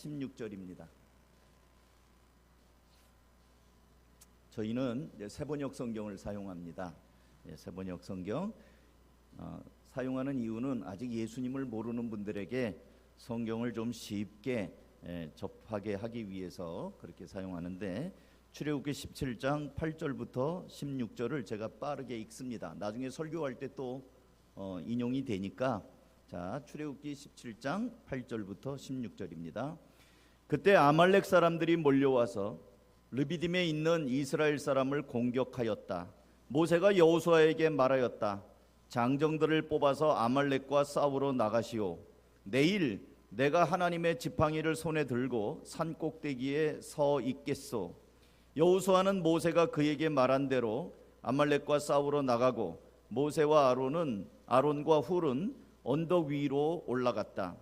16절입니다. 저희는 세번역 성경을 사용합니다. 세번역 성경 사용하는 이유는 아직 예수님을 모르는 분들에게 성경을 좀 쉽게 접하게 하기 위해서 그렇게 사용하는데, 출애굽기 17장 8절부터 16절을 제가 빠르게 읽습니다. 나중에 설교할 때 또 인용이 되니까. 자, 출애굽기 17장 8절부터 16절입니다. 그때 아말렉 사람들이 몰려와서 르비딤에 있는 이스라엘 사람을 공격하였다. 모세가 여호수아에게 말하였다. 장정들을 뽑아서 아말렉과 싸우러 나가시오. 내일 내가 하나님의 지팡이를 손에 들고 산 꼭대기에 서 있겠소. 여호수아는 모세가 그에게 말한 대로 아말렉과 싸우러 나가고, 모세와 아론과 훌은 언덕 위로 올라갔다.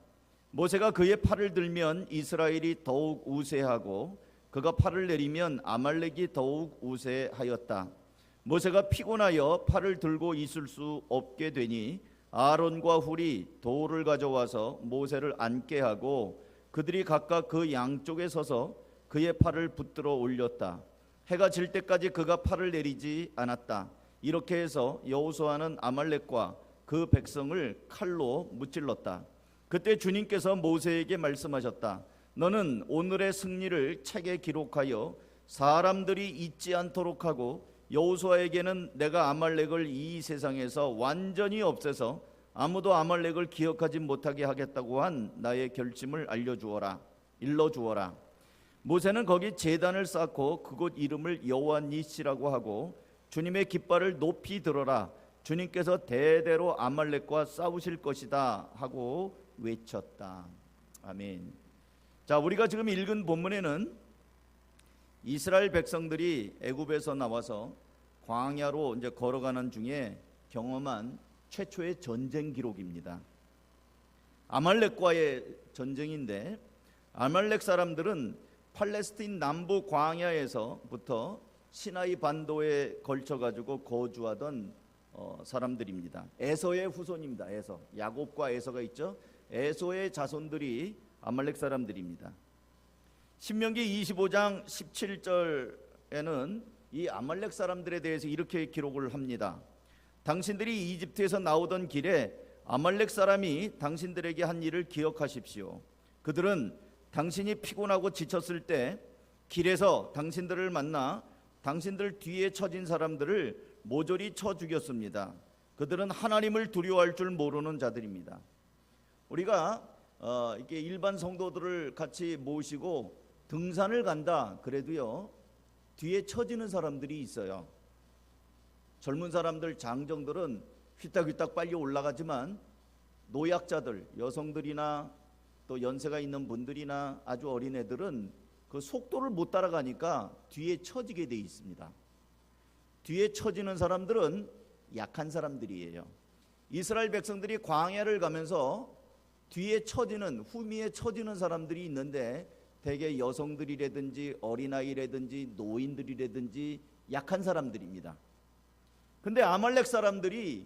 모세가 그의 팔을 들면 이스라엘이 더욱 우세하고, 그가 팔을 내리면 아말렉이 더욱 우세하였다. 모세가 피곤하여 팔을 들고 있을 수 없게 되니 아론과 훌이 돌을 가져와서 모세를 앉게 하고, 그들이 각각 그 양쪽에 서서 그의 팔을 붙들어 올렸다. 해가 질 때까지 그가 팔을 내리지 않았다. 이렇게 해서 여호수아는 아말렉과 그 백성을 칼로 무찔렀다. 그때 주님께서 모세에게 말씀하셨다. 너는 오늘의 승리를 책에 기록하여 사람들이 잊지 않도록 하고, 여호수아에게는 내가 아말렉을 이 세상에서 완전히 없애서 아무도 아말렉을 기억하지 못하게 하겠다고 한 나의 결심을 일러주어라. 모세는 거기 제단을 쌓고 그곳 이름을 여호와 니시라고 하고, 주님의 깃발을 높이 들어라. 주님께서 대대로 아말렉과 싸우실 것이다 하고 외쳤다. 아멘. 자, 우리가 지금 읽은 본문에는 이스라엘 백성들이 애굽에서 나와서 광야로 이제 걸어가는 중에 경험한 최초의 전쟁 기록입니다. 아말렉과의 전쟁인데, 아말렉 사람들은 팔레스틴 남부 광야에서부터 시나이 반도에 걸쳐 가지고 거주하던 사람들입니다. 에서의 후손입니다. 야곱과 에서가 있죠. 에서의 자손들이 아말렉 사람들입니다. 신명기 25장 17절에는 이 아말렉 사람들에 대해서 이렇게 기록을 합니다. 당신들이 이집트에서 나오던 길에 아말렉 사람이 당신들에게 한 일을 기억하십시오. 그들은 당신이 피곤하고 지쳤을 때 길에서 당신들을 만나 당신들 뒤에 처진 사람들을 모조리 쳐 죽였습니다. 그들은 하나님을 두려워할 줄 모르는 자들입니다. 우리가 이렇게 일반 성도들을 같이 모시고 등산을 간다 그래도요, 뒤에 처지는 사람들이 있어요. 젊은 사람들, 장정들은 휘딱휘딱 빨리 올라가지만, 노약자들, 여성들이나 또 연세가 있는 분들이나 아주 어린 애들은 그 속도를 못 따라가니까 뒤에 처지게 돼 있습니다. 뒤에 처지는 사람들은 약한 사람들이에요. 이스라엘 백성들이 광야를 가면서 뒤에 처지는, 후미에 처지는 사람들이 있는데, 대개 여성들이라든지 어린아이라든지 노인들이라든지 약한 사람들입니다. 근데 아말렉 사람들이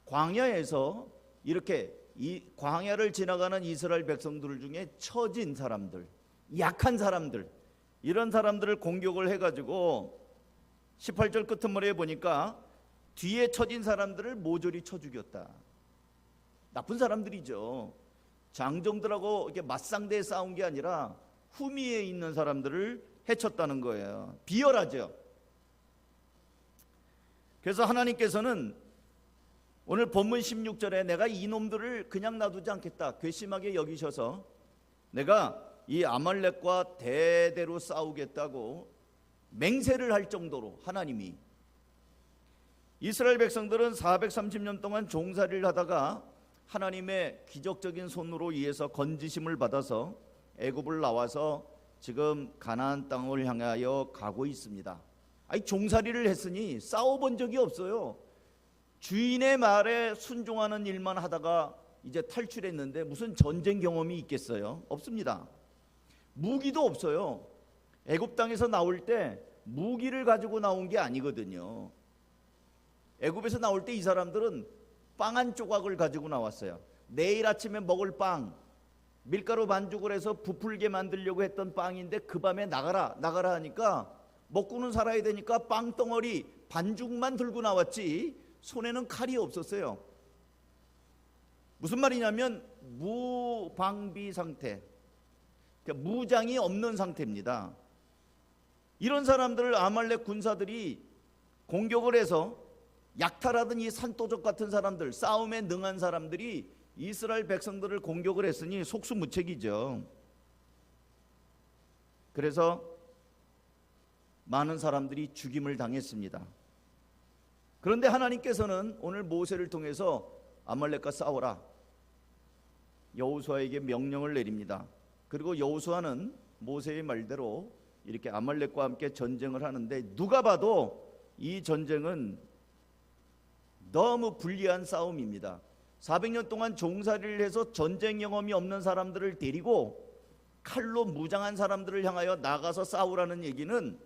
광야에서 이렇게 이 광야를 지나가는 이스라엘 백성들 중에 처진 사람들, 약한 사람들, 이런 사람들을 공격을 해가지고 18절 끝머리에 보니까 뒤에 처진 사람들을 모조리 쳐 죽였다. 나쁜 사람들이죠. 장정들하고 이렇게 맞상대에 싸운 게 아니라 후미에 있는 사람들을 해쳤다는 거예요. 비열하죠. 그래서 하나님께서는 오늘 본문 16절에 내가 이놈들을 그냥 놔두지 않겠다 괘씸하게 여기셔서 내가 이 아말렉과 대대로 싸우겠다고 맹세를 할 정도로, 하나님이 이스라엘 백성들은 430년 동안 종살이를 하다가 하나님의 기적적인 손으로 의해서 건지심을 받아서 애굽을 나와서 지금 가나안 땅을 향하여 가고 있습니다. 종살이를 했으니 싸워본 적이 없어요. 주인의 말에 순종하는 일만 하다가 이제 탈출했는데 무슨 전쟁 경험이 있겠어요? 없습니다. 무기도 없어요. 애굽 땅에서 나올 때 무기를 가지고 나온 게 아니거든요. 애굽에서 나올 때 이 사람들은 빵 한 조각을 가지고 나왔어요. 내일 아침에 먹을 빵, 밀가루 반죽을 해서 부풀게 만들려고 했던 빵인데 그 밤에 나가라 하니까 먹고는 살아야 되니까 빵덩어리 반죽만 들고 나왔지 손에는 칼이 없었어요. 무슨 말이냐면 무방비 상태, 그러니까 무장이 없는 상태입니다. 이런 사람들을 아말렉 군사들이 공격을 해서 약탈하던 이 산도적 같은 사람들, 싸움에 능한 사람들이 이스라엘 백성들을 공격을 했으니 속수무책이죠. 그래서 많은 사람들이 죽임을 당했습니다. 그런데 하나님께서는 오늘 모세를 통해서 아말렉과 싸워라, 여호수아에게 명령을 내립니다. 그리고 여호수아는 모세의 말대로 이렇게 아말렉과 함께 전쟁을 하는데, 누가 봐도 이 전쟁은 너무 불리한 싸움입니다. 400년 동안 종살이를 해서 전쟁 경험이 없는 사람들을 데리고 칼로 무장한 사람들을 향하여 나가서 싸우라는 얘기는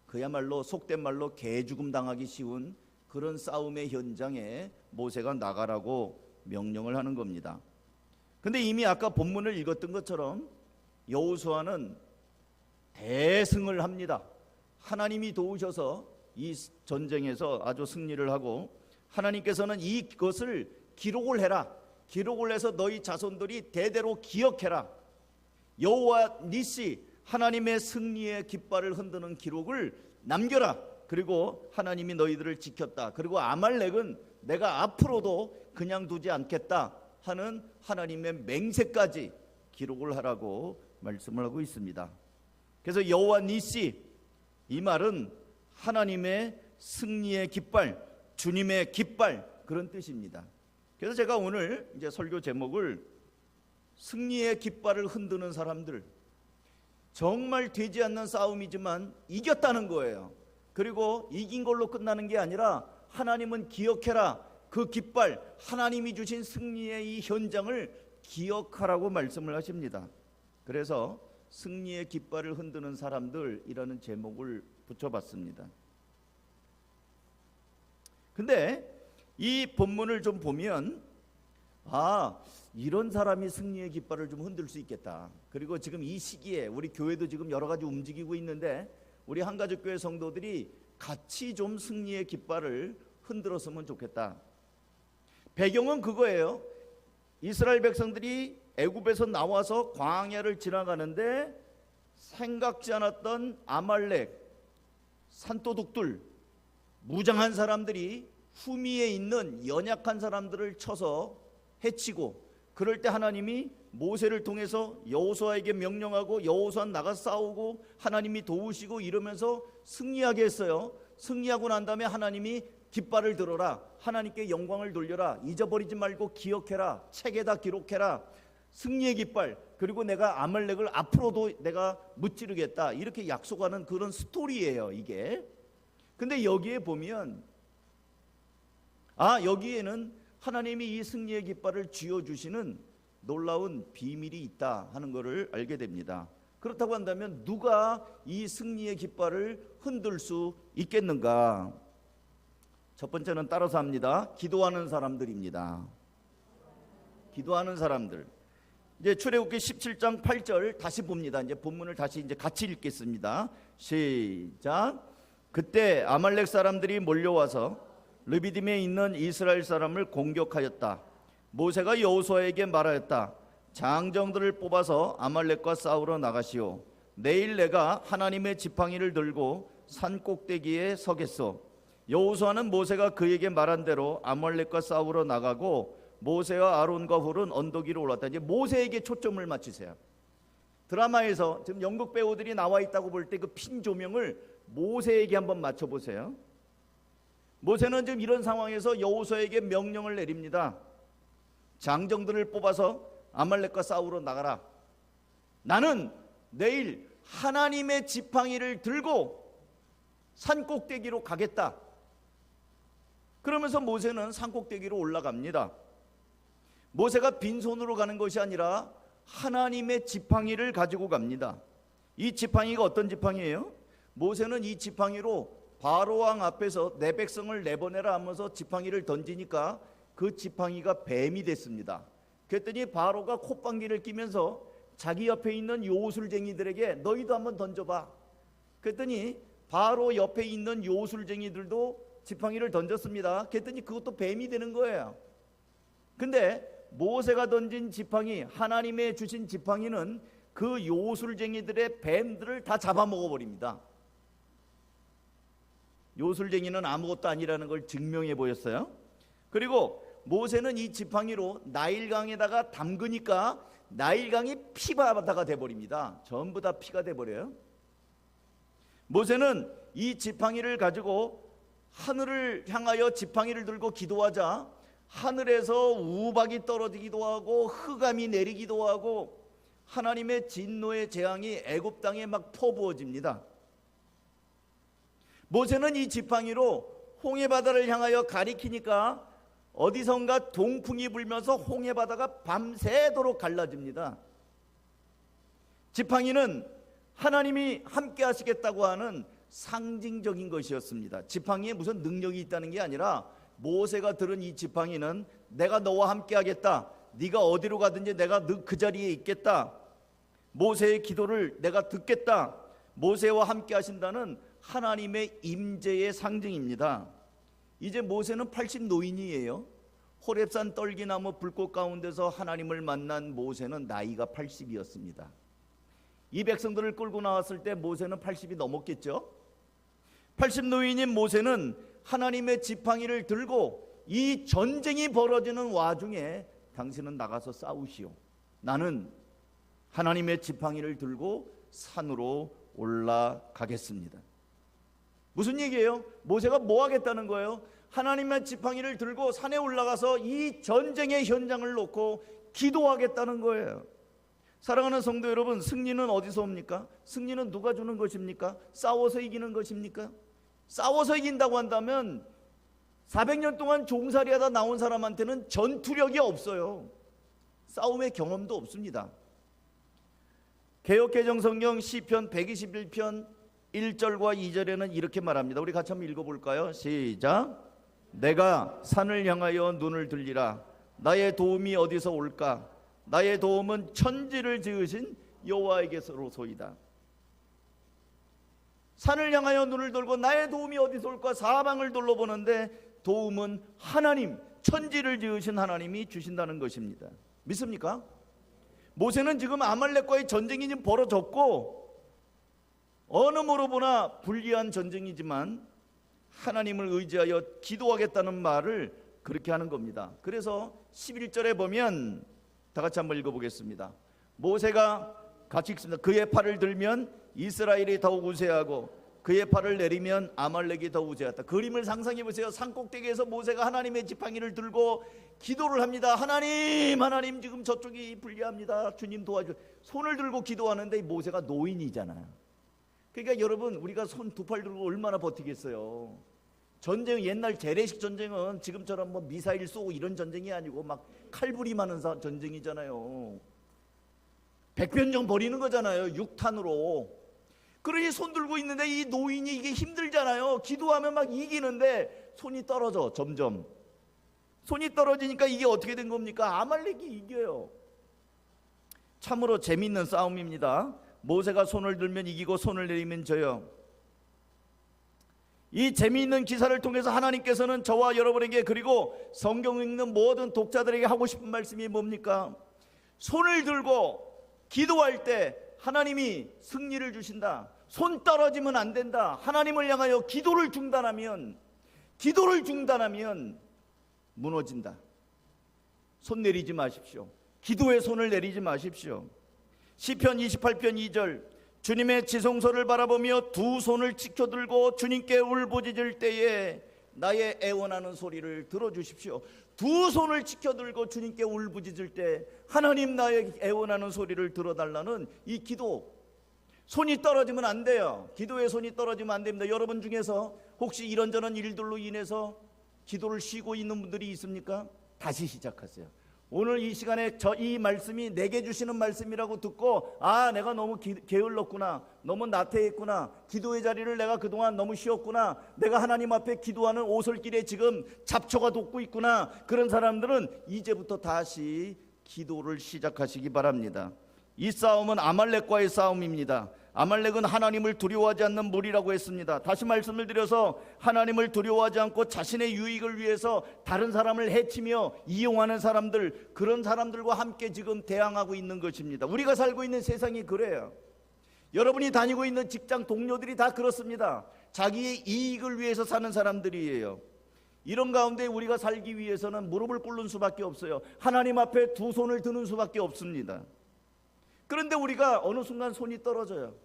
그야말로 속된 말로 개죽음 당하기 쉬운 그런 싸움의 현장에 모세가 나가라고 명령을 하는 겁니다. 근데 이미 아까 본문을 읽었던 것처럼 여호수아는 대승을 합니다. 하나님이 도우셔서 이 전쟁에서 아주 승리를 하고, 하나님께서는 이것을 기록을 해라, 기록을 해서 너희 자손들이 대대로 기억해라, 여호와 니시 하나님의 승리의 깃발을 흔드는 기록을 남겨라. 그리고 하나님이 너희들을 지켰다. 그리고 아말렉은 내가 앞으로도 그냥 두지 않겠다 하는 하나님의 맹세까지 기록을 하라고 말씀을 하고 있습니다. 그래서 여호와 니시, 이 말은 하나님의 승리의 깃발, 주님의 깃발, 그런 뜻입니다. 그래서 제가 오늘 이제 설교 제목을 승리의 깃발을 흔드는 사람들, 정말 되지 않는 싸움이지만 이겼다는 거예요. 그리고 이긴 걸로 끝나는 게 아니라 하나님은 기억해라, 그 깃발, 하나님이 주신 승리의 이 현장을 기억하라고 말씀을 하십니다. 그래서 승리의 깃발을 흔드는 사람들이라는 제목을 붙여봤습니다. 근데 이 본문을 좀 보면 이런 사람이 승리의 깃발을 좀 흔들 수 있겠다. 그리고 지금 이 시기에 우리 교회도 지금 여러 가지 움직이고 있는데 우리 한가족교회 성도들이 같이 좀 승리의 깃발을 흔들었으면 좋겠다. 배경은 그거예요. 이스라엘 백성들이 애굽에서 나와서 광야를 지나가는데 생각지 않았던 아말렉 산도둑들, 무장한 사람들이 후미에 있는 연약한 사람들을 쳐서 해치고, 그럴 때 하나님이 모세를 통해서 여호수아에게 명령하고 여호수아 나가 싸우고 하나님이 도우시고 이러면서 승리하게 했어요. 승리하고 난 다음에 하나님이 깃발을 들어라, 하나님께 영광을 돌려라, 잊어버리지 말고 기억해라, 책에다 기록해라, 승리의 깃발, 그리고 내가 아말렉을 앞으로도 내가 무찌르겠다, 이렇게 약속하는 그런 스토리예요 이게. 근데 여기에 보면 여기에는 하나님이 이 승리의 깃발을 쥐어주시는 놀라운 비밀이 있다 하는 것을 알게 됩니다. 그렇다고 한다면 누가 이 승리의 깃발을 흔들 수 있겠는가? 첫 번째는 따라서 합니다. 기도하는 사람들입니다. 기도하는 사람들. 이제 출애굽기 17장 8절 다시 봅니다. 이제 본문을 다시 이제 같이 읽겠습니다. 시작. 그때 아말렉 사람들이 몰려와서 르비딤에 있는 이스라엘 사람을 공격하였다. 모세가 여호수아에게 말하였다. 장정들을 뽑아서 아말렉과 싸우러 나가시오. 내일 내가 하나님의 지팡이를 들고 산 꼭대기에 서겠소. 여호수아는 모세가 그에게 말한 대로 아말렉과 싸우러 나가고 모세와 아론과 훌은 언덕 위로 올랐다. 이제 모세에게 초점을 맞추세요. 드라마에서 지금 연극 배우들이 나와 있다고 볼 때 그 핀 조명을 모세에게 한번 맞춰보세요. 모세는 지금 이런 상황에서 여호수아에게 명령을 내립니다. 장정들을 뽑아서 아말렉과 싸우러 나가라. 나는 내일 하나님의 지팡이를 들고 산 꼭대기로 가겠다. 그러면서 모세는 산 꼭대기로 올라갑니다. 모세가 빈손으로 가는 것이 아니라 하나님의 지팡이를 가지고 갑니다. 이 지팡이가 어떤 지팡이예요? 모세는 이 지팡이로 바로왕 앞에서 내 백성을 내보내라 하면서 지팡이를 던지니까 그 지팡이가 뱀이 됐습니다. 그랬더니 바로가 콧방귀를 끼면서 자기 옆에 있는 요술쟁이들에게 너희도 한번 던져봐. 그랬더니 바로 옆에 있는 요술쟁이들도 지팡이를 던졌습니다. 그랬더니 그것도 뱀이 되는 거예요. 근데 모세가 던진 지팡이, 하나님의 주신 지팡이는 그 요술쟁이들의 뱀들을 다 잡아먹어 버립니다. 요술쟁이는 아무것도 아니라는 걸 증명해 보였어요. 그리고 모세는 이 지팡이로 나일강에다가 담그니까 나일강이 피바다가 돼버립니다. 전부 다 피가 돼버려요. 모세는 이 지팡이를 가지고 하늘을 향하여 지팡이를 들고 기도하자 하늘에서 우박이 떨어지기도 하고 흑암이 내리기도 하고 하나님의 진노의 재앙이 애굽 땅에 막 퍼부어집니다. 모세는 이 지팡이로 홍해바다를 향하여 가리키니까 어디선가 동풍이 불면서 홍해바다가 밤새도록 갈라집니다. 지팡이는 하나님이 함께 하시겠다고 하는 상징적인 것이었습니다. 지팡이에 무슨 능력이 있다는 게 아니라 모세가 들은 이 지팡이는 내가 너와 함께 하겠다. 네가 어디로 가든지 내가 그 자리에 있겠다. 모세의 기도를 내가 듣겠다. 모세와 함께 하신다는 하나님의 임재의 상징입니다. 이제 모세는 80노인이에요. 호렙산 떨기나무 불꽃 가운데서 하나님을 만난 모세는 나이가 80이었습니다. 이 백성들을 끌고 나왔을 때 모세는 80이 넘었겠죠. 80노인인 모세는 하나님의 지팡이를 들고 이 전쟁이 벌어지는 와중에 당신은 나가서 싸우시오. 나는 하나님의 지팡이를 들고 산으로 올라가겠습니다. 무슨 얘기예요? 모세가 뭐 하겠다는 거예요? 하나님의 지팡이를 들고 산에 올라가서 이 전쟁의 현장을 놓고 기도하겠다는 거예요. 사랑하는 성도 여러분, 승리는 어디서 옵니까? 승리는 누가 주는 것입니까? 싸워서 이기는 것입니까? 싸워서 이긴다고 한다면 400년 동안 종살이하다 나온 사람한테는 전투력이 없어요. 싸움의 경험도 없습니다. 개역개정성경 시편 121편 1절과 2절에는 이렇게 말합니다. 우리 같이 한번 읽어볼까요? 시작. 내가 산을 향하여 눈을 들리라. 나의 도움이 어디서 올까? 나의 도움은 천지를 지으신 여호와에게서로소이다. 산을 향하여 눈을 들고 나의 도움이 어디서 올까? 사방을 둘러보는데 도움은 하나님, 천지를 지으신 하나님이 주신다는 것입니다. 믿습니까? 모세는 지금 아말렉과의 전쟁이 지금 벌어졌고 어느 모로 보나 불리한 전쟁이지만 하나님을 의지하여 기도하겠다는 말을 그렇게 하는 겁니다. 그래서 11절에 보면 다 같이 한번 읽어보겠습니다. 모세가 같이 읽습니다. 그의 팔을 들면 이스라엘이 더욱 우세하고 그의 팔을 내리면 아말렉이 더 우세하다. 그림을 상상해 보세요. 산꼭대기에서 모세가 하나님의 지팡이를 들고 기도를 합니다. 하나님 지금 저쪽이 불리합니다. 주님 도와줘. 손을 들고 기도하는데 모세가 노인이잖아요. 그러니까 여러분, 우리가 손 두 팔 들고 얼마나 버티겠어요. 전쟁, 옛날 재래식 전쟁은 지금처럼 뭐 미사일 쏘고 이런 전쟁이 아니고 막 칼부림하는 전쟁이잖아요. 백변정 벌이는 거잖아요. 육탄으로. 그러니 손 들고 있는데 이 노인이 이게 힘들잖아요. 기도하면 막 이기는데 손이 떨어져. 점점 손이 떨어지니까 이게 어떻게 된 겁니까? 아말렉이 이겨요. 참으로 재미있는 싸움입니다. 모세가 손을 들면 이기고 손을 내리면 져요. 이 재미있는 기사를 통해서 하나님께서는 저와 여러분에게, 그리고 성경 읽는 모든 독자들에게 하고 싶은 말씀이 뭡니까? 손을 들고 기도할 때 하나님이 승리를 주신다. 손 떨어지면 안 된다. 하나님을 향하여 기도를 중단하면 무너진다. 손 내리지 마십시오. 기도의 손을 내리지 마십시오. 시편 28편 2절, 주님의 지성소를 바라보며 두 손을 지켜들고 주님께 울부짖을 때에 나의 애원하는 소리를 들어주십시오. 두 손을 지켜들고 주님께 울부짖을 때 하나님 나의 애원하는 소리를 들어달라는 이 기도. 손이 떨어지면 안 돼요. 기도의 손이 떨어지면 안 됩니다. 여러분 중에서 혹시 이런저런 일들로 인해서 기도를 쉬고 있는 분들이 있습니까? 다시 시작하세요. 오늘 이 시간에 이 말씀이 내게 주시는 말씀이라고 듣고, 내가 너무 게을렀구나, 너무 나태했구나, 기도의 자리를 내가 그동안 너무 쉬었구나, 내가 하나님 앞에 기도하는 오솔길에 지금 잡초가 돋고 있구나, 그런 사람들은 이제부터 다시 기도를 시작하시기 바랍니다. 이 싸움은 아말렉과의 싸움입니다. 아말렉은 하나님을 두려워하지 않는 무리라고 했습니다. 다시 말씀을 드려서 하나님을 두려워하지 않고 자신의 유익을 위해서 다른 사람을 해치며 이용하는 사람들, 그런 사람들과 함께 지금 대항하고 있는 것입니다. 우리가 살고 있는 세상이 그래요. 여러분이 다니고 있는 직장 동료들이 다 그렇습니다. 자기의 이익을 위해서 사는 사람들이에요. 이런 가운데 우리가 살기 위해서는 무릎을 꿇는 수밖에 없어요. 하나님 앞에 두 손을 드는 수밖에 없습니다. 그런데 우리가 어느 순간 손이 떨어져요.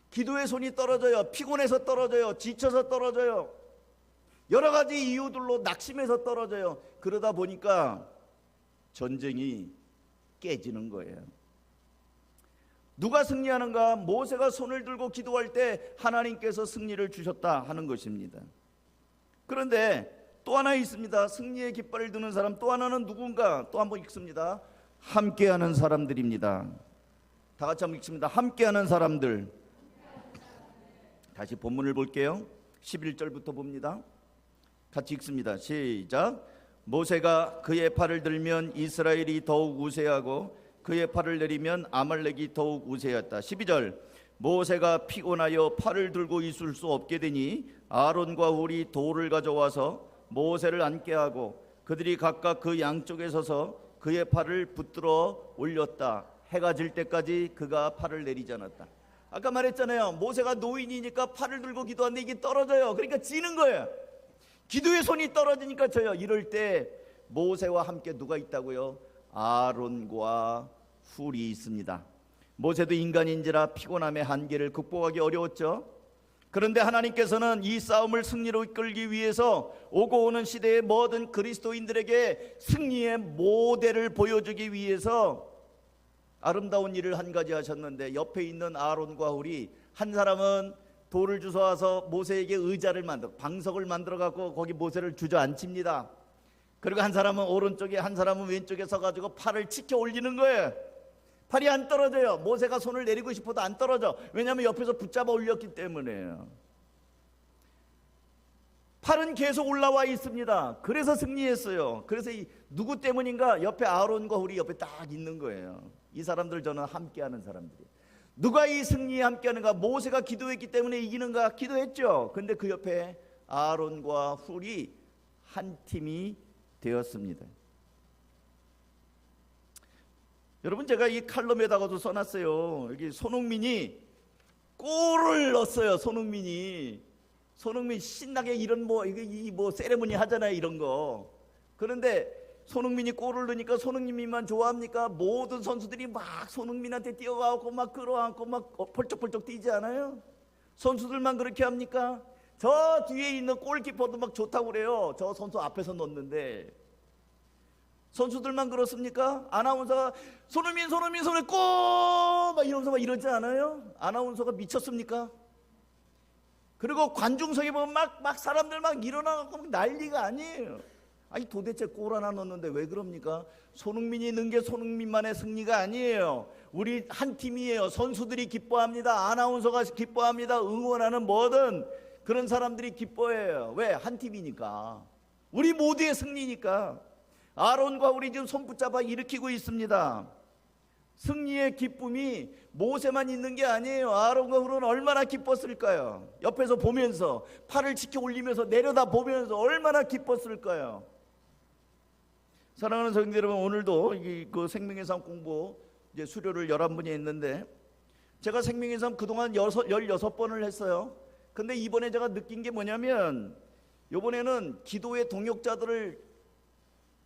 기도의 손이 떨어져요. 피곤해서 떨어져요. 지쳐서 떨어져요. 여러 가지 이유들로 낙심해서 떨어져요. 그러다 보니까 전쟁이 깨지는 거예요. 누가 승리하는가? 모세가 손을 들고 기도할 때 하나님께서 승리를 주셨다 하는 것입니다. 그런데 또 하나 있습니다. 승리의 깃발을 드는 사람, 또 하나는 누군가? 또 한번 읽습니다. 함께하는 사람들입니다. 다 같이 한번 읽습니다. 함께하는 사람들. 다시 본문을 볼게요. 11절부터 봅니다. 같이 읽습니다. 시작. 모세가 그의 팔을 들면 이스라엘이 더욱 우세하고 그의 팔을 내리면 아말렉이 더욱 우세했다. 12절. 모세가 피곤하여 팔을 들고 있을 수 없게 되니 아론과 훌이 돌을 가져와서 모세를 앉게 하고 그들이 각각 그 양쪽에 서서 그의 팔을 붙들어 올렸다. 해가 질 때까지 그가 팔을 내리지 않았다. 아까 말했잖아요. 모세가 노인이니까 팔을 들고 기도하는데 이게 떨어져요. 그러니까 지는 거예요. 기도의 손이 떨어지니까 져요. 이럴 때 모세와 함께 누가 있다고요? 아론과 훌이 있습니다. 모세도 인간인지라 피곤함의 한계를 극복하기 어려웠죠. 그런데 하나님께서는 이 싸움을 승리로 이끌기 위해서 오고 오는 시대의 모든 그리스도인들에게 승리의 모델을 보여주기 위해서 아름다운 일을 한 가지 하셨는데, 옆에 있는 아론과 훌이 한 사람은 돌을 주워와서 모세에게 의자를 만들어 방석을 만들어 갖고 거기 모세를 주저앉힙니다. 그리고 한 사람은 오른쪽에 한 사람은 왼쪽에 서가지고 팔을 치켜 올리는 거예요. 팔이 안 떨어져요. 모세가 손을 내리고 싶어도 안 떨어져. 왜냐하면 옆에서 붙잡아 올렸기 때문에요. 팔은 계속 올라와 있습니다. 그래서 승리했어요. 그래서 누구 때문인가? 옆에 아론과 훌이 옆에 딱 있는 거예요. 이 사람들 저는 함께하는 사람들이에요. 누가 이 승리에 함께하는가? 모세가 기도했기 때문에 이기는가? 기도했죠. 근데 그 옆에 아론과 훌이 한 팀이 되었습니다. 여러분, 제가 이 칼럼에다가도 써놨어요. 여기 손흥민이 골을 넣었어요. 손흥민 신나게 이런 뭐 세레모니 하잖아요. 이런 거. 그런데 손흥민이 골을 넣으니까 손흥민만 좋아합니까? 모든 선수들이 막 손흥민한테 뛰어가고 막 끌어안고 막 펄쩍펄쩍 뛰지 않아요? 선수들만 그렇게 합니까? 저 뒤에 있는 골키퍼도 막 좋다고 그래요. 저 선수 앞에서 넣는데 선수들만 그렇습니까? 아나운서가 손흥민 골! 막 이러면서 막 이러지 않아요? 아나운서가 미쳤습니까? 그리고 관중석에 보면 막 사람들 막 일어나고 난리가 아니에요. 아니 도대체 골 하나 넣었는데 왜 그럽니까? 손흥민이 넣은 게 손흥민만의 승리가 아니에요. 우리 한 팀이에요. 선수들이 기뻐합니다. 아나운서가 기뻐합니다. 응원하는 모든 그런 사람들이 기뻐해요. 왜? 한 팀이니까. 우리 모두의 승리니까. 아론과 훌이 지금 손 붙잡아 일으키고 있습니다. 승리의 기쁨이 모세만 있는 게 아니에요. 아론과 훌은 얼마나 기뻤을까요? 옆에서 보면서 팔을 치켜 올리면서 내려다 보면서 얼마나 기뻤을까요? 사랑하는 성도 여러분, 오늘도 그 생명의 삶 공부 이제 수료를 11분이 했는데 제가 생명의 삶 그동안 16번을 했어요. 근데 이번에 제가 느낀 게 뭐냐면 이번에는 기도의 동역자들을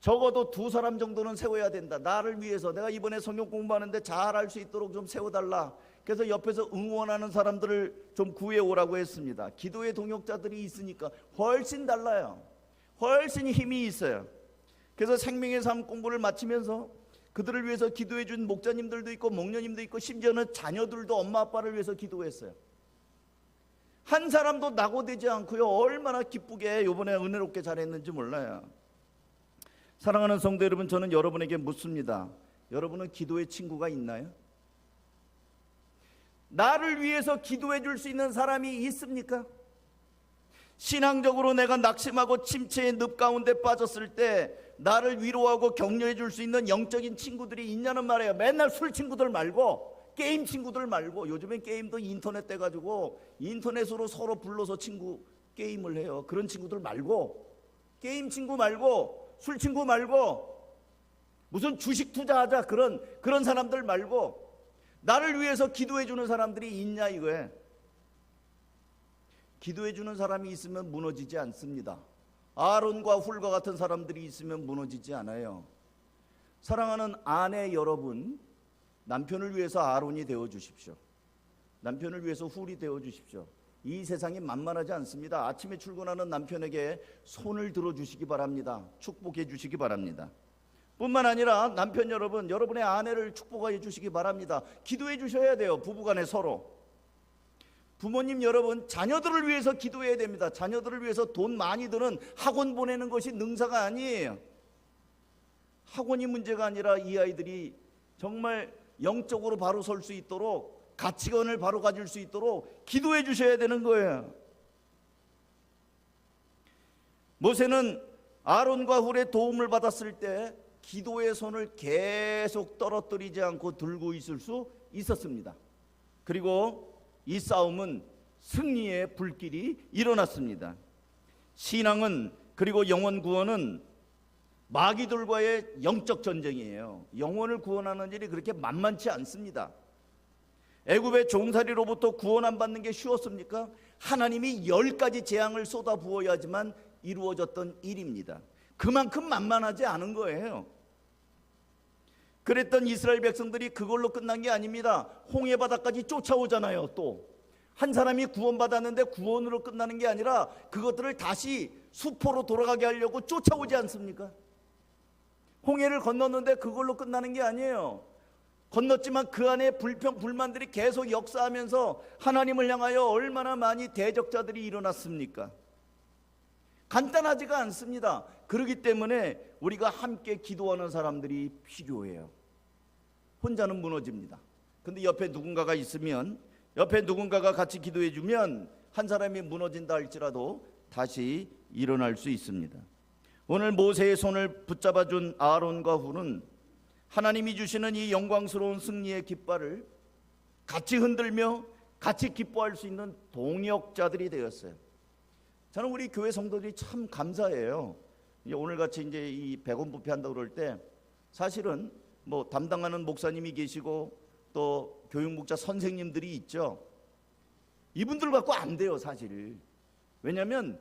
적어도 2사람 정도는 세워야 된다. 나를 위해서 내가 이번에 성경 공부하는데 잘할 수 있도록 좀 세워달라. 그래서 옆에서 응원하는 사람들을 좀 구해오라고 했습니다. 기도의 동역자들이 있으니까 훨씬 달라요. 훨씬 힘이 있어요. 그래서 생명의 삶 공부를 마치면서 그들을 위해서 기도해 준 목자님들도 있고 목녀님도 있고 심지어는 자녀들도 엄마 아빠를 위해서 기도했어요. 한 사람도 낙오되지 않고요. 얼마나 기쁘게 이번에 은혜롭게 잘했는지 몰라요. 사랑하는 성도 여러분, 저는 여러분에게 묻습니다. 여러분은 기도의 친구가 있나요? 나를 위해서 기도해 줄 수 있는 사람이 있습니까? 신앙적으로 내가 낙심하고 침체의 늪 가운데 빠졌을 때 나를 위로하고 격려해 줄 수 있는 영적인 친구들이 있냐는 말이에요. 맨날 술 친구들 말고, 게임 친구들 말고. 요즘엔 게임도 인터넷 돼가지고 인터넷으로 서로 불러서 게임을 해요. 그런 친구들 말고, 게임 친구 말고, 술 친구 말고, 무슨 주식 투자하자 그런 사람들 말고, 나를 위해서 기도해 주는 사람들이 있냐 이거예요. 기도해 주는 사람이 있으면 무너지지 않습니다. 아론과 훌과 같은 사람들이 있으면 무너지지 않아요. 사랑하는 아내 여러분, 남편을 위해서 아론이 되어 주십시오. 남편을 위해서 훌이 되어 주십시오. 이 세상이 만만하지 않습니다. 아침에 출근하는 남편에게 손을 들어 주시기 바랍니다. 축복해 주시기 바랍니다. 뿐만 아니라 남편 여러분, 여러분의 아내를 축복해 주시기 바랍니다. 기도해 주셔야 돼요. 부부간에 서로. 부모님 여러분, 자녀들을 위해서 기도해야 됩니다. 자녀들을 위해서 돈 많이 드는 학원 보내는 것이 능사가 아니에요. 학원이 문제가 아니라 이 아이들이 정말 영적으로 바로 설 수 있도록, 가치관을 바로 가질 수 있도록 기도해 주셔야 되는 거예요. 모세는 아론과 훌의 도움을 받았을 때 기도의 손을 계속 떨어뜨리지 않고 들고 있을 수 있었습니다. 그리고 이 싸움은 승리의 불길이 일어났습니다. 신앙은, 그리고 영혼 구원은 마귀들과의 영적 전쟁이에요. 영혼을 구원하는 일이 그렇게 만만치 않습니다. 애굽의 종살이로부터 구원 안 받는 게 쉬웠습니까? 하나님이 10가지 재앙을 쏟아 부어야지만 이루어졌던 일입니다. 그만큼 만만하지 않은 거예요. 그랬던 이스라엘 백성들이 그걸로 끝난 게 아닙니다. 홍해 바다까지 쫓아오잖아요. 또 한 사람이 구원받았는데 구원으로 끝나는 게 아니라 그것들을 다시 수포로 돌아가게 하려고 쫓아오지 않습니까? 홍해를 건넜는데 그걸로 끝나는 게 아니에요. 건넜지만 그 안에 불평 불만들이 계속 역사하면서 하나님을 향하여 얼마나 많이 대적자들이 일어났습니까? 간단하지가 않습니다. 그렇기 때문에 우리가 함께 기도하는 사람들이 필요해요. 혼자는 무너집니다. 근데 옆에 누군가가 있으면, 옆에 누군가가 같이 기도해 주면 한 사람이 무너진다 할지라도 다시 일어날 수 있습니다. 오늘 모세의 손을 붙잡아 준 아론과 훌은 하나님이 주시는 이 영광스러운 승리의 깃발을 같이 흔들며 같이 기뻐할 수 있는 동역자들이 되었어요. 저는 우리 교회 성도들이 참 감사해요. 오늘같이 이제 이 100원 부패 한다고 그럴 때 사실은 뭐 담당하는 목사님이 계시고 또 교육목자 선생님들이 있죠. 이분들 갖고 안 돼요, 사실. 왜냐하면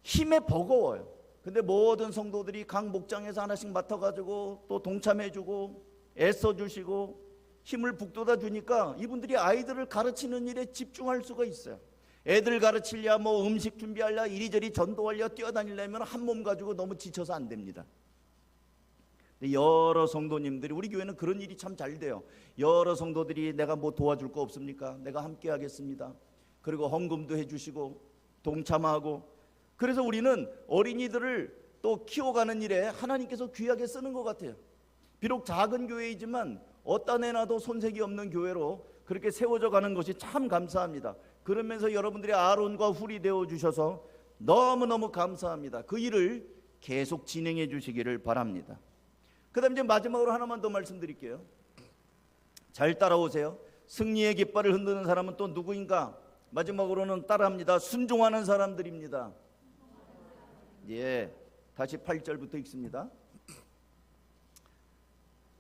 힘에 버거워요. 근데 모든 성도들이 각 목장에서 하나씩 맡아가지고 또 동참해주고 애써주시고 힘을 북돋아 주니까 이분들이 아이들을 가르치는 일에 집중할 수가 있어요. 애들 가르치려 뭐 음식 준비하려 이리저리 전도하려 뛰어다니려면 한 몸 가지고 너무 지쳐서 안 됩니다. 여러 성도님들이, 우리 교회는 그런 일이 참 잘 돼요. 여러 성도들이 내가 뭐 도와줄 거 없습니까? 내가 함께 하겠습니다. 그리고 헌금도 해주시고 동참하고, 그래서 우리는 어린이들을 또 키워가는 일에 하나님께서 귀하게 쓰는 것 같아요. 비록 작은 교회이지만 어디다 내놔도 손색이 없는 교회로 그렇게 세워져 가는 것이 참 감사합니다. 그러면서 여러분들이 아론과 훌이 되어 주셔서 너무너무 감사합니다. 그 일을 계속 진행해 주시기를 바랍니다. 그 다음 이제 마지막으로 하나만 더 말씀드릴게요. 잘 따라오세요. 승리의 깃발을 흔드는 사람은 또 누구인가? 마지막으로는 따라합니다. 순종하는 사람들입니다. 예, 다시 8절부터 읽습니다.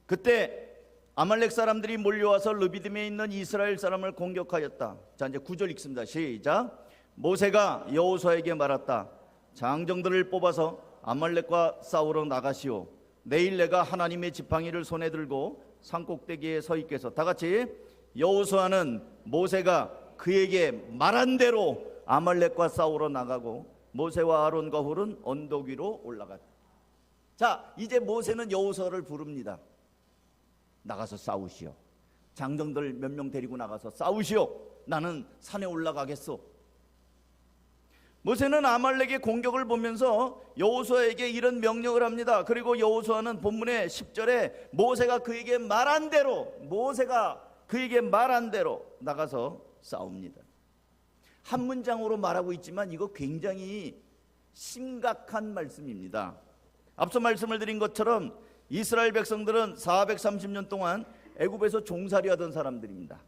그때 아말렉 사람들이 몰려와서 르비딤에 있는 이스라엘 사람을 공격하였다. 자, 이제 9절 읽습니다. 시작. 모세가 여호수아에게 말했다. 장정들을 뽑아서 아말렉과 싸우러 나가시오. 내일 내가 하나님의 지팡이를 손에 들고 산꼭대기에 서 있겠소. 다 같이. 여호수아는 모세가 그에게 말한 대로 아말렉과 싸우러 나가고 모세와 아론과 훌은 언덕 위로 올라갔다. 자, 이제 모세는 여호수아를 부릅니다. 나가서 싸우시오. 장정들 몇 명 데리고 나가서 싸우시오. 나는 산에 올라가겠소. 모세는 아말렉의 공격을 보면서 여호수아에게 이런 명령을 합니다. 그리고 여호수아는 본문의 10절에 모세가 그에게 말한 대로 나가서 싸웁니다. 한 문장으로 말하고 있지만 이거 굉장히 심각한 말씀입니다. 앞서 말씀을 드린 것처럼 이스라엘 백성들은 430년 동안 애굽에서 종살이 하던 사람들입니다.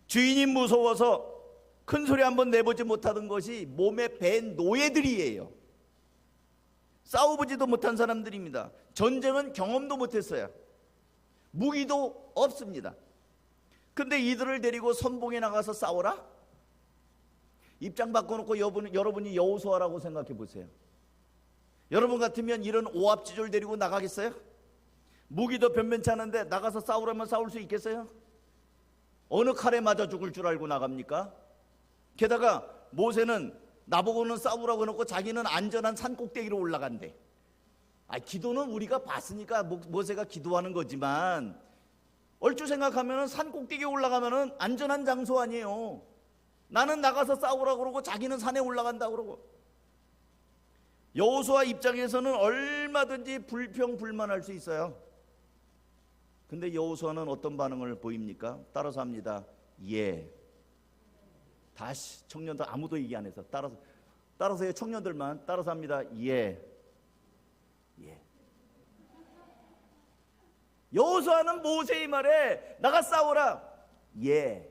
주인이 무서워서 큰 소리 한번 내보지 못하던 것이 몸에 밴 노예들이에요. 싸워보지도 못한 사람들입니다. 전쟁은 경험도 못했어요. 무기도 없습니다. 근데 이들을 데리고 선봉에 나가서 싸워라? 입장 바꿔놓고 여러분이 여호수아라고 생각해 보세요. 여러분 같으면 이런 오합지졸 데리고 나가겠어요? 무기도 변변치 않은데 나가서 싸우라면 싸울 수 있겠어요? 어느 칼에 맞아 죽을 줄 알고 나갑니까? 게다가 모세는 나보고는 싸우라고 해놓고 자기는 안전한 산 꼭대기로 올라간대. 기도는 우리가 봤으니까 모세가 기도하는 거지만 얼추 생각하면 산 꼭대기에 올라가면 안전한 장소 아니에요. 나는 나가서 싸우라고 그러고 자기는 산에 올라간다고 그러고. 여호수아 입장에서는 얼마든지 불평불만할 수 있어요. 근데 여호수아는 어떤 반응을 보입니까? 따라서 합니다. 예. 다시 청년들 아무도 얘기 안 해서 따라서요. 청년들만 따라서 합니다. 예. 예. 여호수아는 모세의 말에 나가 싸워라. 예.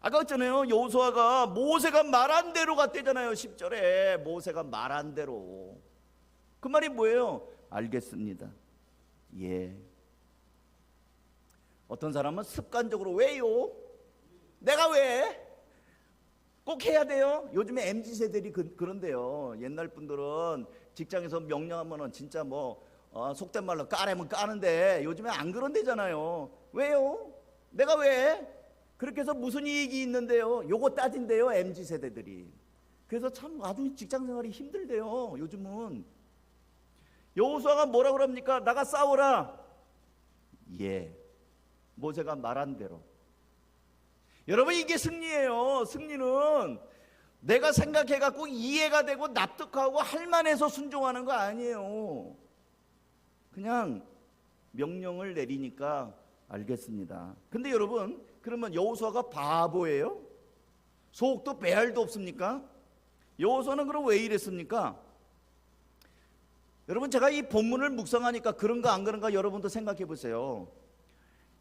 아까 했잖아요. 여호수아가 모세가 말한 대로 갔대잖아요. 10절에 모세가 말한 대로. 그 말이 뭐예요? 알겠습니다. 예. 어떤 사람은 습관적으로 왜요? 내가 왜? 꼭 해야 돼요? 요즘에 MZ세대들이 그런데요. 옛날 분들은 직장에서 명령하면은 진짜 속된 말로 까라면 까는데 요즘에 안 그런대잖아요. 왜요? 내가 왜? 그렇게 해서 무슨 이익이 있는데요? 요거 따진대요. MZ세대들이. 그래서 참 아주 직장생활이 힘들대요. 요즘은. 여호수아가 뭐라 그럽니까? 나가 싸워라. 예. 모세가 말한 대로. 여러분 이게 승리예요. 승리는 내가 생각해갖고 이해가 되고 납득하고 할만해서 순종하는 거 아니에요. 그냥 명령을 내리니까 알겠습니다. 근데 여러분 그러면 여호수아가 바보예요? 속도 배알도 없습니까? 여호수아는 그럼 왜 이랬습니까? 여러분 제가 이 본문을 묵상하니까 그런가 안 그런가 여러분도 생각해 보세요.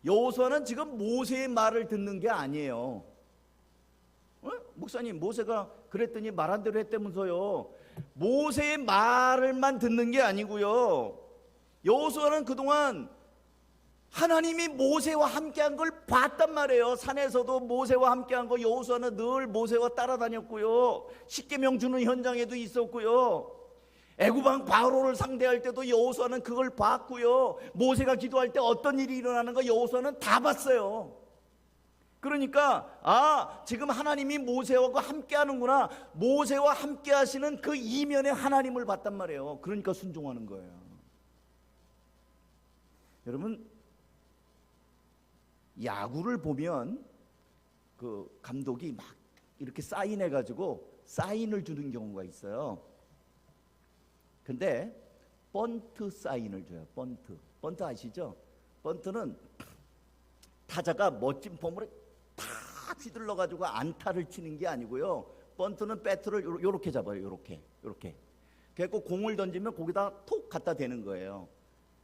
여호수아는 지금 모세의 말을 듣는 게 아니에요. 목사님 모세가 그랬더니 말한 대로 했다면서요. 모세의 말을만 듣는 게 아니고요. 여호수아는 그동안 하나님이 모세와 함께한 걸 봤단 말이에요. 산에서도 모세와 함께한 거 여호수아는 늘 모세와 따라다녔고요. 십계명 주는 현장에도 있었고요. 애굽왕 바로를 상대할 때도 여호수아는 그걸 봤고요. 모세가 기도할 때 어떤 일이 일어나는 거 여호수아는 다 봤어요. 그러니까 지금 하나님이 모세와 함께 하는구나. 모세와 함께 하시는 그 이면에 하나님을 봤단 말이에요. 그러니까 순종하는 거예요. 여러분 야구를 보면 그 감독이 막 이렇게 사인해가지고 사인을 주는 경우가 있어요. 근데 번트 사인을 줘요. 번트 아시죠? 번트는 타자가 멋진 폼으로 탁 휘둘러가지고 안타를 치는 게 아니고요. 번트는 배트를 요렇게 잡아요. 요렇게 그래서 공을 던지면 거기다 톡 갖다 대는 거예요.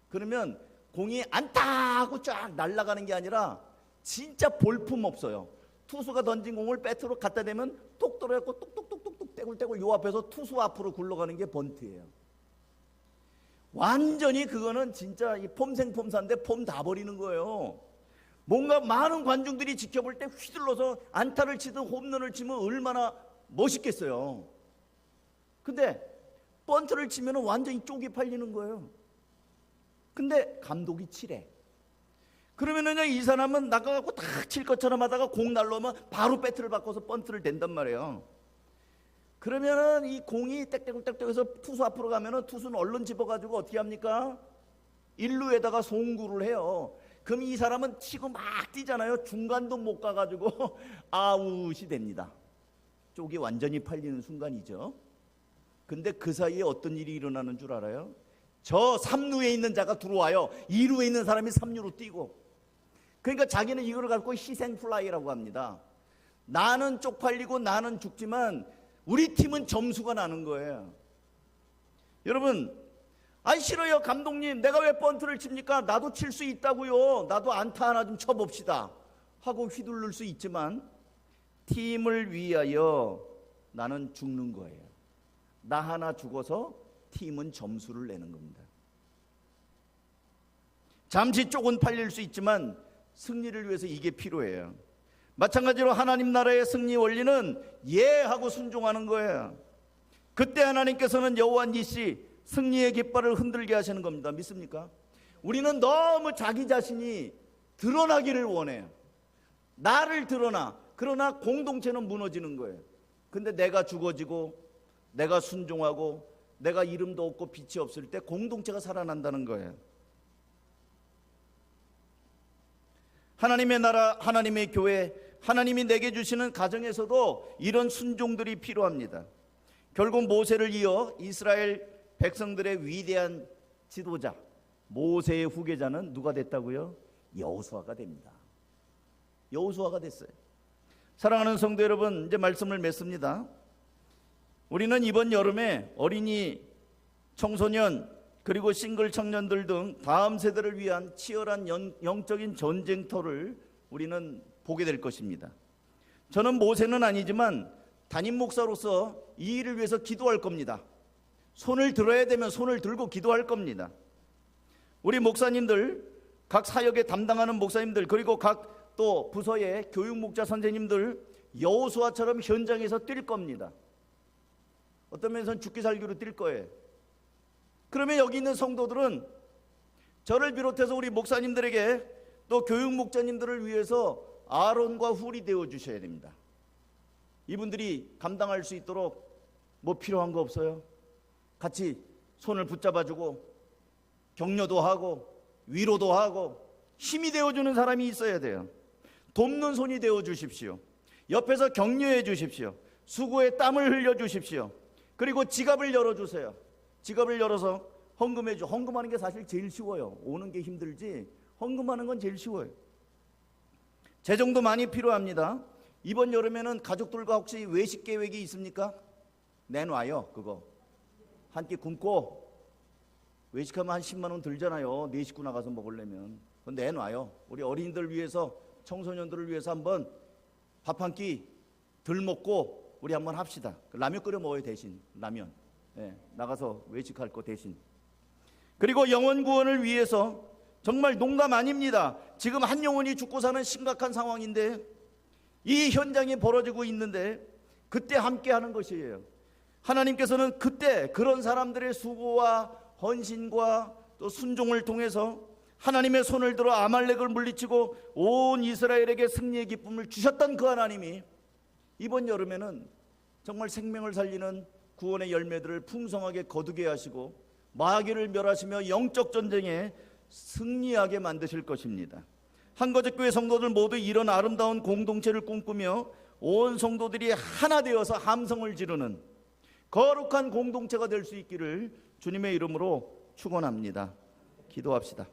그러면 공이 안타 하고 쫙 날아가는 게 아니라 진짜 볼품 없어요. 투수가 던진 공을 배트로 갖다 대면 톡 떨어졌고 똑똑똑똑똑 떼굴떼굴 요 앞에서 투수 앞으로 굴러가는 게 번트예요. 완전히 그거는 진짜 이 폼생폼사인데 폼 다 버리는 거예요. 뭔가 많은 관중들이 지켜볼 때 휘둘러서 안타를 치든 홈런을 치면 얼마나 멋있겠어요. 근데 번트를 치면 완전히 쪽이 팔리는 거예요. 근데 감독이 치래. 그러면은 이 사람은 나가갖고 탁 칠 것처럼 하다가 공 날라오면 바로 배트를 바꿔서 번트를 댄단 말이에요. 그러면은 이 공이 땡땡땡땡해서 투수 앞으로 가면은 투수는 얼른 집어가지고 어떻게 합니까? 1루에다가 송구를 해요. 그럼 이 사람은 치고 막 뛰잖아요. 중간도 못 가가지고 아웃이 됩니다. 쪽이 완전히 팔리는 순간이죠. 근데 그 사이에 어떤 일이 일어나는 줄 알아요? 저 3루에 있는 자가 들어와요. 2루에 있는 사람이 3루로 뛰고. 그러니까 자기는 이거를 갖고 희생 플라이라고 합니다. 나는 쪽팔리고 나는 죽지만 우리 팀은 점수가 나는 거예요. 여러분, 아이 싫어요 감독님, 내가 왜 번트를 칩니까? 나도 칠 수 있다고요. 나도 안타 하나 좀 쳐봅시다 하고 휘두를 수 있지만 팀을 위하여 나는 죽는 거예요. 나 하나 죽어서 팀은 점수를 내는 겁니다. 잠시 쪽은 팔릴 수 있지만 승리를 위해서 이게 필요해요. 마찬가지로 하나님 나라의 승리 원리는 예하고 순종하는 거예요. 그때 하나님께서는 여호와 니시 승리의 깃발을 흔들게 하시는 겁니다. 믿습니까? 우리는 너무 자기 자신이 드러나기를 원해요. 나를 드러나. 그러나 공동체는 무너지는 거예요. 근데 내가 죽어지고 내가 순종하고 내가 이름도 없고 빛이 없을 때 공동체가 살아난다는 거예요. 하나님의 나라, 하나님의 교회, 하나님이 내게 주시는 가정에서도 이런 순종들이 필요합니다. 결국 모세를 이어 이스라엘 백성들의 위대한 지도자, 모세의 후계자는 누가 됐다고요? 여호수아가 됩니다. 여호수아가 됐어요. 사랑하는 성도 여러분, 이제 말씀을 맺습니다. 우리는 이번 여름에 어린이, 청소년, 그리고 싱글 청년들 등 다음 세대를 위한 치열한 영적인 전쟁터를 우리는 보게 될 것입니다. 저는 모세는 아니지만 담임 목사로서 이 일을 위해서 기도할 겁니다. 손을 들어야 되면 손을 들고 기도할 겁니다. 우리 목사님들, 각 사역에 담당하는 목사님들, 그리고 각 또 부서의 교육 목자 선생님들 여호수아처럼 현장에서 뛸 겁니다. 어떤 면에서는 죽기 살기로 뛸 거예요. 그러면 여기 있는 성도들은 저를 비롯해서 우리 목사님들에게 또 교육 목자님들을 위해서 아론과 훌이 되어 주셔야 됩니다. 이분들이 감당할 수 있도록 뭐 필요한 거 없어요? 같이 손을 붙잡아주고 격려도 하고 위로도 하고 힘이 되어주는 사람이 있어야 돼요. 돕는 손이 되어 주십시오. 옆에서 격려해 주십시오. 수고에 땀을 흘려 주십시오. 그리고 지갑을 열어주세요. 지갑을 열어서 헌금해 줘. 헌금하는 게 사실 제일 쉬워요. 오는 게 힘들지 헌금하는 건 제일 쉬워요. 재정도 많이 필요합니다. 이번 여름에는 가족들과 혹시 외식 계획이 있습니까? 내놔요. 그거 한 끼 굶고 외식하면 한 10만 원 들잖아요. 네 식구 나가서 먹으려면. 그건 내놔요. 우리 어린이들 위해서, 청소년들을 위해서 한번 밥 한 끼 덜 먹고 우리 한번 합시다. 라면 끓여 먹어요. 대신 라면. 나가서 외식할 거 대신. 그리고 영혼 구원을 위해서 정말 농담 아닙니다. 지금 한 영혼이 죽고 사는 심각한 상황인데 이 현장이 벌어지고 있는데 그때 함께 하는 것이에요. 하나님께서는 그때 그런 사람들의 수고와 헌신과 또 순종을 통해서 하나님의 손을 들어 아말렉을 물리치고 온 이스라엘에게 승리의 기쁨을 주셨던 그 하나님이 이번 여름에는 정말 생명을 살리는 구원의 열매들을 풍성하게 거두게 하시고 마귀를 멸하시며 영적 전쟁에 승리하게 만드실 것입니다. 한거제교회 성도들 모두 이런 아름다운 공동체를 꿈꾸며 온 성도들이 하나 되어서 함성을 지르는 거룩한 공동체가 될 수 있기를 주님의 이름으로 축원합니다. 기도합시다.